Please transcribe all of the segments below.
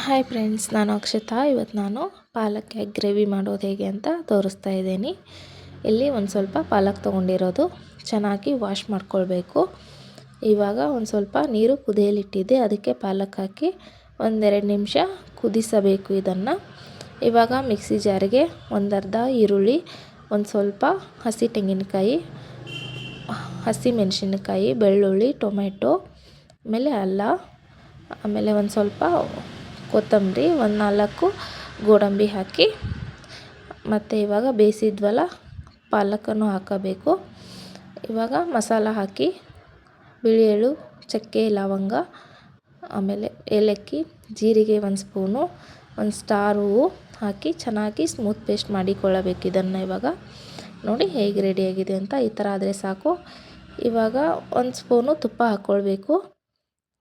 Hi friends, ನಾನು ಅಕ್ಷತಾ. ಇವತ್ತು ನಾನು ಪಾಲಕ್ ಎಗ್ ಗ್ರೇವಿ ಮಾಡೋದು ಹೇಗೆ ಅಂತ ತೋರಿಸ್ತಾ ಇದ್ದೀನಿ. ಇಲ್ಲಿ ಒಂದು ಸ್ವಲ್ಪ ಪಾಲಕ್ ತೊಗೊಂಡಿರೋದು, ಚೆನ್ನಾಗಿ ವಾಶ್ ಮಾಡ್ಕೊಳ್ಬೇಕು. ಇವಾಗ ಒಂದು ಸ್ವಲ್ಪ ನೀರು ಕುದಿಯಲಿಟ್ಟಿದ್ದೆ, ಅದಕ್ಕೆ ಪಾಲಕ್ ಹಾಕಿ ಒಂದೆರಡು ನಿಮಿಷ ಕುದಿಸಬೇಕು ಇದನ್ನು. ಇವಾಗ ಮಿಕ್ಸಿ ಜಾರಿಗೆ ಒಂದರ್ಧ ಈರುಳ್ಳಿ, ಒಂದು ಸ್ವಲ್ಪ ಹಸಿ ತೆಂಗಿನಕಾಯಿ, ಹಸಿ ಮೆಣಸಿನಕಾಯಿ, ಬೆಳ್ಳುಳ್ಳಿ, ಟೊಮೆಟೊ, ಆಮೇಲೆ ಅಲ್ಲ, ಆಮೇಲೆ ಒಂದು ಸ್ವಲ್ಪ ಕೊತ್ತಂಬರಿ, ಒಂದು 4 ಗೋಡಂಬಿ ಹಾಕಿ, ಮತ್ತು ಇವಾಗ ಬೇಯಿಸಿದ್ವಲ್ಲ ಪಾಲಕನ್ನು ಹಾಕಬೇಕು. ಇವಾಗ ಮಸಾಲ ಹಾಕಿ ಬಿಳಿ ಎಳ್ಳು, ಚಕ್ಕೆ, ಲವಂಗ, ಆಮೇಲೆ ಏಲಕ್ಕಿ, ಜೀರಿಗೆ 1 ಸ್ಪೂನು, ಒಂದು ಸ್ಟಾರ್ ಹೂವು ಹಾಕಿ ಚೆನ್ನಾಗಿ ಸ್ಮೂತ್ ಪೇಸ್ಟ್ ಮಾಡಿಕೊಳ್ಳಬೇಕು. ಇದನ್ನು ಇವಾಗ ನೋಡಿ ಹೇಗೆ ರೆಡಿಯಾಗಿದೆ ಅಂತ. ಈ ಥರ ಆದರೆ ಸಾಕು. ಇವಾಗ 1 ಸ್ಪೂನು ತುಪ್ಪ ಹಾಕ್ಕೊಳ್ಬೇಕು,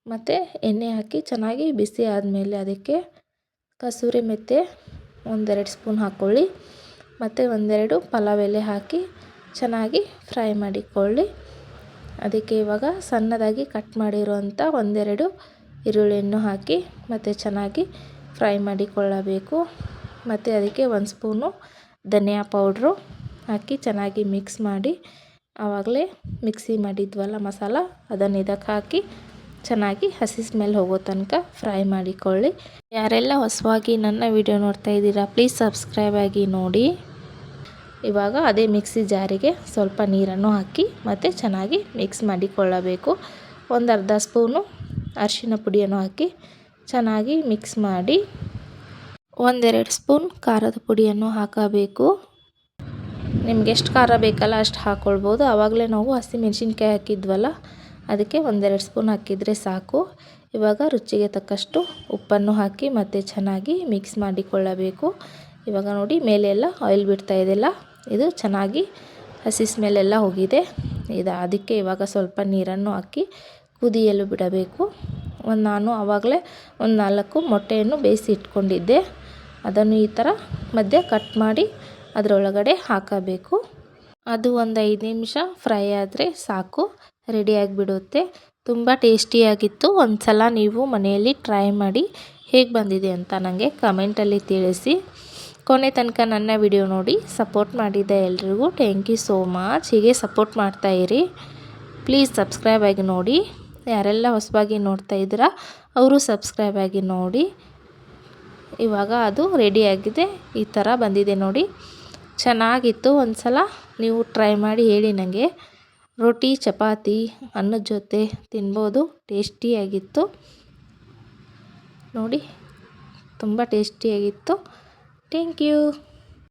ಮತ್ತು ಎಣ್ಣೆ ಹಾಕಿ ಚೆನ್ನಾಗಿ ಬಿಸಿ ಆದಮೇಲೆ ಅದಕ್ಕೆ ಕಸೂರಿ ಮೆಂತ್ಯ 1-2 ಸ್ಪೂನ್ ಹಾಕ್ಕೊಳ್ಳಿ, ಮತ್ತು 1-2 ಪಲಾವ್ ಎಲೆ ಹಾಕಿ ಚೆನ್ನಾಗಿ ಫ್ರೈ ಮಾಡಿಕೊಳ್ಳಿ. ಅದಕ್ಕೆ ಇವಾಗ ಸಣ್ಣದಾಗಿ ಕಟ್ ಮಾಡಿರುವಂಥ 1-2 ಈರುಳ್ಳಿಯನ್ನು ಹಾಕಿ ಮತ್ತು ಚೆನ್ನಾಗಿ ಫ್ರೈ ಮಾಡಿಕೊಳ್ಳಬೇಕು. ಮತ್ತು ಅದಕ್ಕೆ 1 ಸ್ಪೂನು ಧನಿಯಾ ಪೌಡ್ರು ಹಾಕಿ ಚೆನ್ನಾಗಿ ಮಿಕ್ಸ್ ಮಾಡಿ, ಆವಾಗಲೇ ಮಿಕ್ಸಿ ಮಾಡಿದ್ವಲ್ಲ ಮಸಾಲ, ಅದನ್ನು ಇದಕ್ಕೆ ಹಾಕಿ ಚೆನ್ನಾಗಿ ಹಸಿ ಸ್ಮೆಲ್ ಹೋಗೋ ತನಕ ಫ್ರೈ ಮಾಡಿಕೊಳ್ಳಿ. ಯಾರೆಲ್ಲ ಹೊಸವಾಗಿ ನನ್ನ ವಿಡಿಯೋ ನೋಡ್ತಾ ಇದ್ದೀರಾ, ಪ್ಲೀಸ್ ಸಬ್ಸ್ಕ್ರೈಬ್ ಆಗಿ ನೋಡಿ. ಇವಾಗ ಅದೇ ಮಿಕ್ಸಿ ಜಾರಿಗೆ ಸ್ವಲ್ಪ ನೀರನ್ನು ಹಾಕಿ ಮತ್ತು ಚೆನ್ನಾಗಿ ಮಿಕ್ಸ್ ಮಾಡಿಕೊಳ್ಳಬೇಕು. ಒಂದು ಅರ್ಧ ಸ್ಪೂನು ಅರಿಶಿನ ಪುಡಿಯನ್ನು ಹಾಕಿ ಚೆನ್ನಾಗಿ ಮಿಕ್ಸ್ ಮಾಡಿ, 1-2 ಸ್ಪೂನ್ ಖಾರದ ಪುಡಿಯನ್ನು ಹಾಕಬೇಕು. ನಿಮ್ಗೆ ಎಷ್ಟು ಖಾರ ಬೇಕಲ್ಲ ಅಷ್ಟು ಹಾಕ್ಕೊಳ್ಬೋದು. ಆವಾಗಲೇ ನಾವು ಹಸಿ ಮೆಣಸಿನ್ಕಾಯಿ ಹಾಕಿದ್ವಲ್ಲ, ಅದಕ್ಕೆ 1-2 ಸ್ಪೂನ್ ಹಾಕಿದರೆ ಸಾಕು. ಇವಾಗ ರುಚಿಗೆ ತಕ್ಕಷ್ಟು ಉಪ್ಪನ್ನು ಹಾಕಿ ಮತ್ತು ಚೆನ್ನಾಗಿ ಮಿಕ್ಸ್ ಮಾಡಿಕೊಳ್ಳಬೇಕು. ಇವಾಗ ನೋಡಿ ಮೇಲೆ ಎಲ್ಲ ಆಯಿಲ್ ಬಿಡ್ತಾ ಇದೆಯಲ್ಲ, ಇದು ಚೆನ್ನಾಗಿ ಹಸಿ ಸ್ಮೆಲ್ಲೆಲ್ಲ ಹೋಗಿದೆ. ಅದಕ್ಕೆ ಇವಾಗ ಸ್ವಲ್ಪ ನೀರನ್ನು ಹಾಕಿ ಕುದಿಯಲು ಬಿಡಬೇಕು. ನಾನು ಆವಾಗಲೇ ಒಂದು 4 ಮೊಟ್ಟೆಯನ್ನು ಬೇಯಿಸಿ ಇಟ್ಕೊಂಡಿದ್ದೆ, ಅದನ್ನು ಈ ಥರ ಮಧ್ಯೆ ಕಟ್ ಮಾಡಿ ಅದರೊಳಗಡೆ ಹಾಕಬೇಕು. ಅದು ಒಂದು 5 ನಿಮಿಷ ಫ್ರೈ ಆದರೆ ಸಾಕು, ರೆಡಿಯಾಗಿಬಿಡುತ್ತೆ. ತುಂಬ ಟೇಸ್ಟಿಯಾಗಿತ್ತು. ಒಂದು ಸಲ ನೀವು ಮನೆಯಲ್ಲಿ ಟ್ರೈ ಮಾಡಿ ಹೇಗೆ ಬಂದಿದೆ ಅಂತ ನನಗೆ ಕಮೆಂಟಲ್ಲಿ ತಿಳಿಸಿ. ಕೊನೆ ತನಕ ನನ್ನ ವಿಡಿಯೋ ನೋಡಿ ಸಪೋರ್ಟ್ ಮಾಡಿದ್ದ ಎಲ್ರಿಗೂ ಥ್ಯಾಂಕ್ ಯು ಸೋ ಮಚ್. ಹೀಗೆ ಸಪೋರ್ಟ್ ಮಾಡ್ತಾಯಿರಿ. ಪ್ಲೀಸ್ ಸಬ್ಸ್ಕ್ರೈಬ್ ಆಗಿ ನೋಡಿ. ಯಾರೆಲ್ಲ ಹೊಸದಾಗಿ ನೋಡ್ತಾ ಇದ್ದೀರಾ ಅವರು ಸಬ್ಸ್ಕ್ರೈಬ್ ಆಗಿ ನೋಡಿ. ಇವಾಗ ಅದು ರೆಡಿಯಾಗಿದೆ, ಈ ಥರ ಬಂದಿದೆ ನೋಡಿ, ಚೆನ್ನಾಗಿತ್ತು. ಒಂದು ಸಲ ನೀವು ಟ್ರೈ ಮಾಡಿ ಹೇಳಿ ನನಗೆ. ರೋಟಿ, ಚಪಾತಿ, ಅನ್ನದ ಜೊತೆ ತಿನ್ಬೋದು. ಟೇಸ್ಟಿಯಾಗಿತ್ತು ನೋಡಿ, ತುಂಬ ಟೇಸ್ಟಿಯಾಗಿತ್ತು. Thank you.